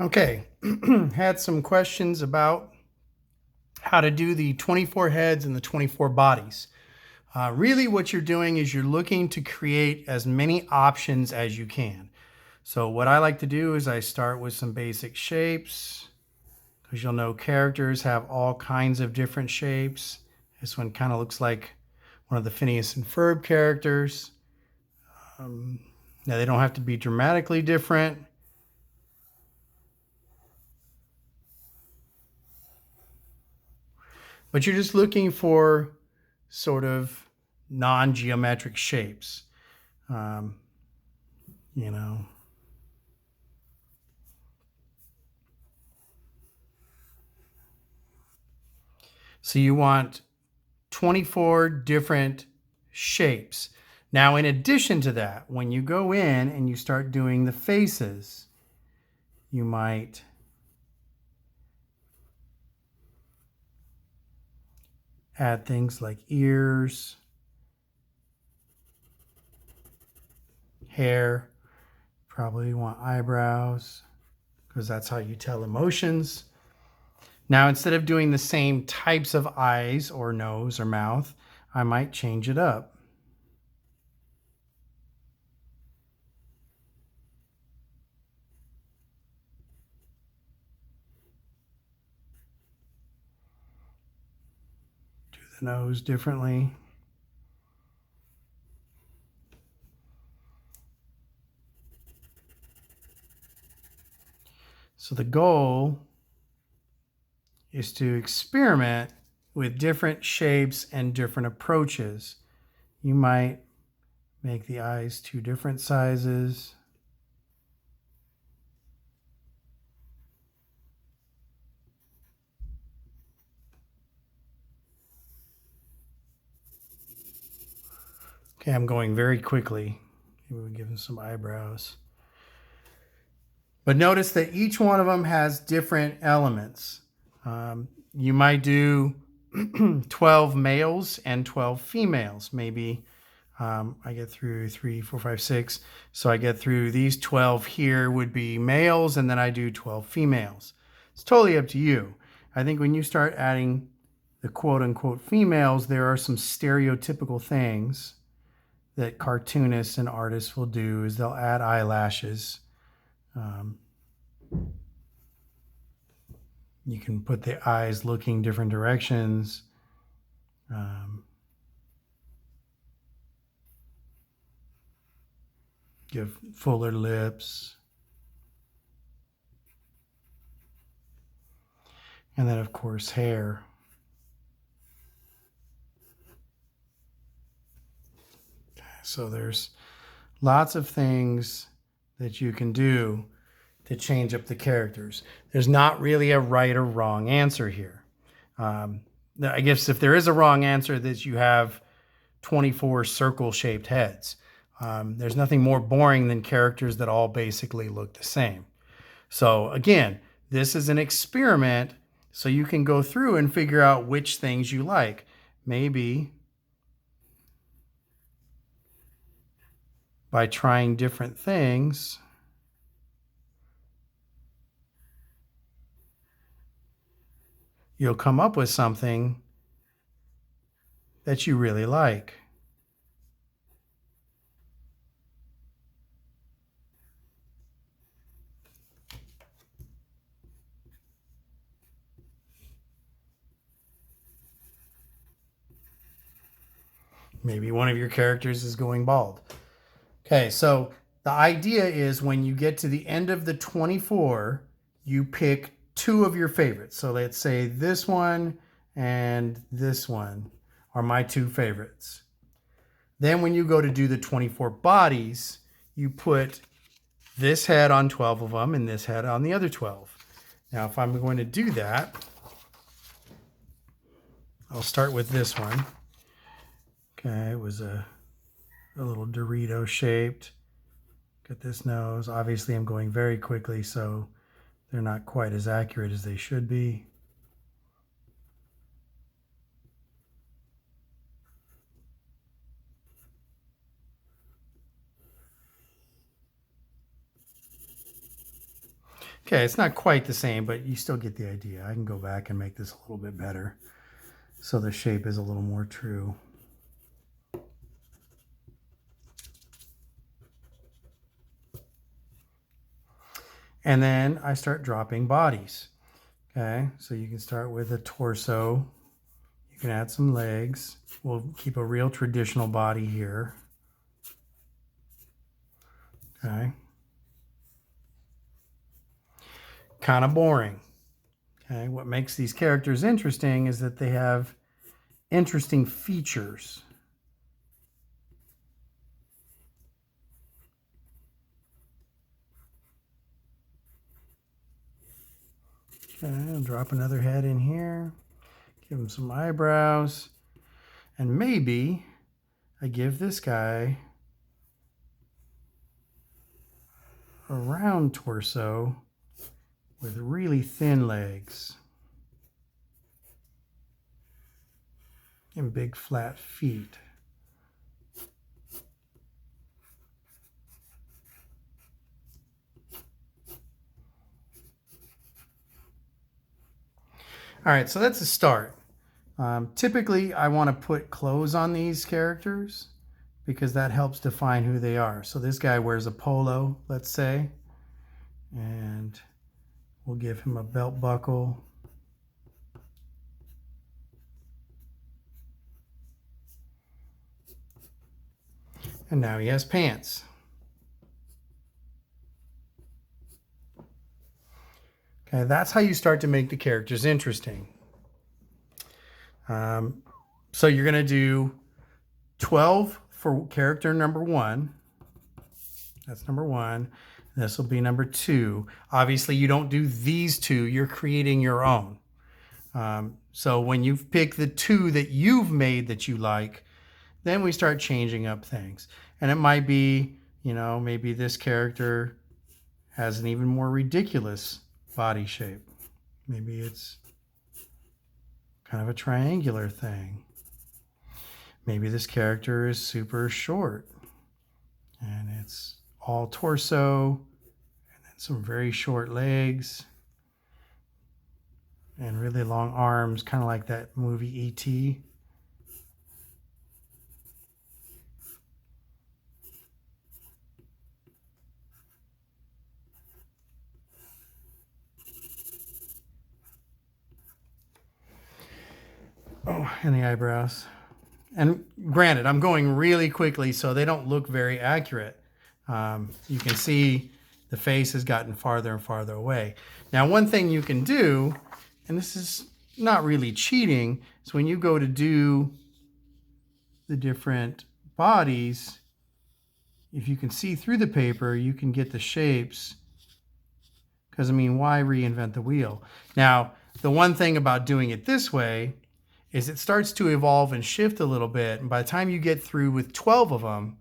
Okay, had some questions about how to do the 24 heads and the 24 bodies. Really what you're doing is you're looking to create as many options as you can. So what I like to do is I start with some basic shapes, because you'll know characters have all kinds of different shapes. This one kind of looks like one of the Phineas and Ferb characters. Now they don't have to be dramatically different. But you're just looking for sort of non-geometric shapes. Um, you know. So you want 24 different shapes. Now, in addition to that, when you go in and you start doing the faces, you might add things like ears, hair, probably want eyebrows, because that's how you tell emotions. Now, instead of doing the same types of eyes or nose or mouth, I might change it up. Do the nose differently. So the goal is to experiment with different shapes and different approaches. You might make the eyes two different sizes. Okay, I'm going very quickly. Maybe we'll give him some eyebrows. But notice that each one of them has different elements. You might do 12 males and 12 females. Maybe I get through 3, 4, 5, 6. So I get through these 12 here would be males, and then I do 12 females. It's totally up to you. I think when you start adding the quote unquote females, there are some stereotypical things that cartoonists and artists will do is they'll add eyelashes. You can put the eyes looking different directions. Give fuller lips. And then, of course, hair. So there's lots of things that you can do to change up the characters. There's not really a right or wrong answer here. I guess if there is a wrong answer, that you have 24 circle-shaped heads. There's nothing more boring than characters that all basically look the same. So again, this is an experiment, so you can go through and figure out which things you like. Maybe by trying different things, you'll come up with something that you really like. Maybe one of your characters is going bald. Okay, so the idea is when you get to the end of the 24, you pick two of your favorites. So let's say this one and this one are my two favorites. Then when you go to do the 24 bodies, you put this head on 12 of them and this head on the other 12. Now, if I'm going to do that, I'll start with this one. Okay, it was a little Dorito shaped. Get this nose. Obviously, I'm going very quickly, so they're not quite as accurate as they should be. Okay, it's not quite the same, but you still get the idea. I can go back and make this a little bit better so the shape is a little more true. And then I start dropping bodies. Okay, so you can start with a torso. You can add some legs. We'll keep a real traditional body here. Okay. Kind of boring. Okay, what makes these characters interesting is that they have interesting features. Okay, I'll drop another head in here. Give him some eyebrows. And maybe I give this guy a round torso with really thin legs and big flat feet. All right, so that's a start. Typically, I want to put clothes on these characters because that helps define who they are. So this guy wears a polo, let's say, and we'll give him a belt buckle. And now he has pants. Okay, that's how you start to make the characters interesting. So you're going to do 12 for character number 1. That's number 1. This will be number 2. Obviously, you don't do these 2. You're creating your own. So when you pick the 2 that you've made that you like, then we start changing up things. And it might be, you know, maybe this character has an even more ridiculous body shape. Maybe it's kind of a triangular thing. Maybe this character is super short and it's all torso and then some very short legs and really long arms, kind of like that movie E.T. Oh, and the eyebrows. And granted, I'm going really quickly, so they don't look very accurate. You can see the face has gotten farther and farther away. Now, one thing you can do, and this is not really cheating, is when you go to do the different bodies, if you can see through the paper, you can get the shapes. Because, I mean, why reinvent the wheel? Now, the one thing about doing it this way is it starts to evolve and shift a little bit. And by the time you get through with 12 of them,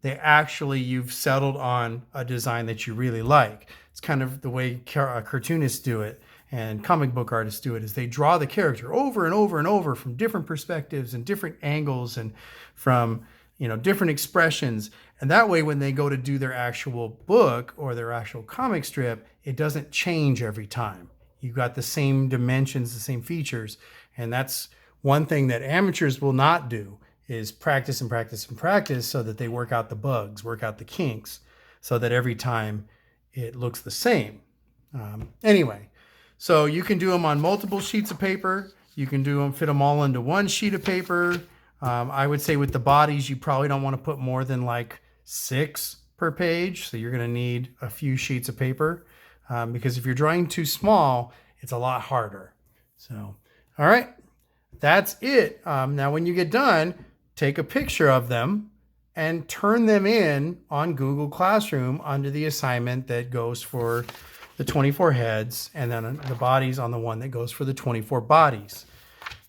you've settled on a design that you really like. It's kind of the way cartoonists do it and comic book artists do it, is they draw the character over and over and over from different perspectives and different angles and from, you know, different expressions. And that way, when they go to do their actual book or their actual comic strip, it doesn't change every time. You've got the same dimensions, the same features. And that's one thing that amateurs will not do, is practice and practice and practice so that they work out the bugs, work out the kinks, so that every time it looks the same. Anyway, so you can do them on multiple sheets of paper. You can do them, fit them all into one sheet of paper. I would say with the bodies, you probably don't want to put more than like 6 per page. So you're going to need a few sheets of paper because if you're drawing too small, it's a lot harder. So, all right. That's it. Now, when you get done, take a picture of them and turn them in on Google Classroom under the assignment that goes for the 24 heads, and then the bodies on the one that goes for the 24 bodies.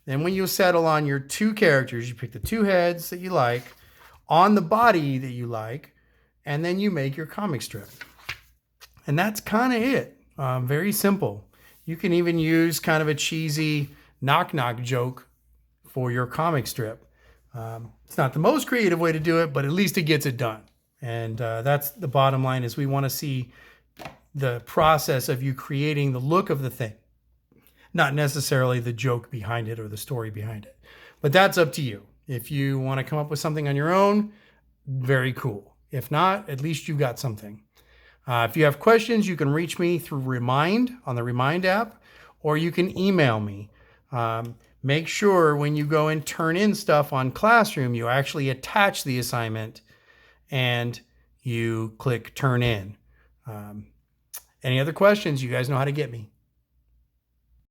Then when you settle on your 2 characters, you pick the 2 heads that you like on the body that you like, and then you make your comic strip. And that's kind of it. Very simple. You can even use kind of a cheesy knock-knock joke for your comic strip. It's not the most creative way to do it, but at least it gets it done. And that's the bottom line, is we want to see the process of you creating the look of the thing, not necessarily the joke behind it or the story behind it. But that's up to you. If you want to come up with something on your own, very cool. If not, at least you got something. If you have questions, you can reach me through Remind on the Remind app, or you can email me. Make sure when you go and turn in stuff on Classroom, you actually attach the assignment and you click Turn In. Any other questions? You guys know how to get me.